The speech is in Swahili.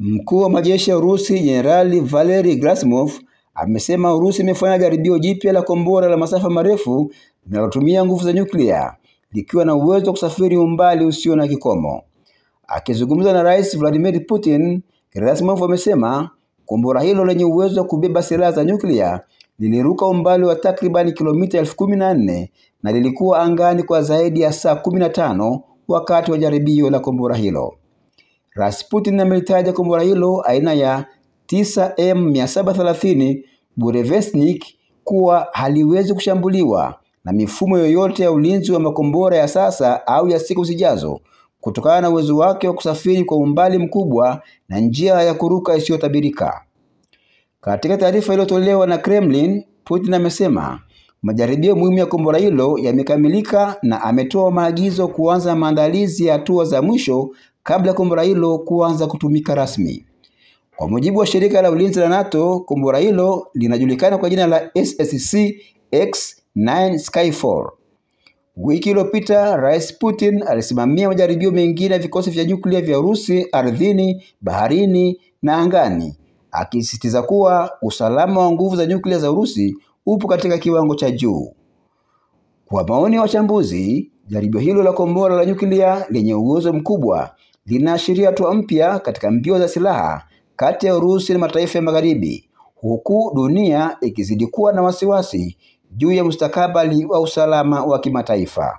Mkuu wa majeshi ya Urusi Jenerali Valery Gerasimov amesema Urusi imefanya jaribio jipya la kombora la masafa marefu linalotumia nguvu za nyuklia likiwa na uwezo wa kusafiri umbali usio na kikomo. Akizungumza na Rais Vladimir Putin, Gerasimov amesema kombora hilo lenye uwezo wa kubeba silaha za nyuklia liliruka umbali wa takriban kilomita 14,000 na lilikuwa angani kwa zaidi ya saa 15 wakati wa jaribio la kombora hilo. Rais Putin amelitaja kombora hilo aina ya 9M730 Burevestnik kuwa haliwezi kushambuliwa na mifumo yoyote ya ulinzi wa makombora ya sasa au ya siku zijazo kutokana na uwezo wake wa kusafiri kwa umbali mkubwa na njia ya kuruka isiyotabirika. Katika taarifa iliyotolewa na Kremlin, Putin amesema majaribio muhimu ya kombora hilo yamekamilika na ametoa maagizo kuanza maandalizi ya hatua za mwisho kabla kombora hilo kuanza kutumika rasmi. Kwa mujibu wa shirika la ulinzi la NATO, kombora hilo linajulikana kwa jina la SSC-X9 Skyfall. Wiki iliyopita, Rais Putin alisimamia majaribio mengine ya vikosi vya nyuklia vya Urusi ardhini, baharini na angani, akisisitiza kuwa usalama wa nguvu za nyuklia za Urusi upo katika kiwango cha juu. Kwa maoni ya wachambuzi, jaribio hilo la kombora la nyuklia lenye uwezo mkubwa linaashiria hatua mpya katika mbio za silaha kati ya Urusi na mataifa ya Magharibi, huku dunia ikizidi kuwa na wasiwasi juu ya mustakabali wa usalama wa kimataifa.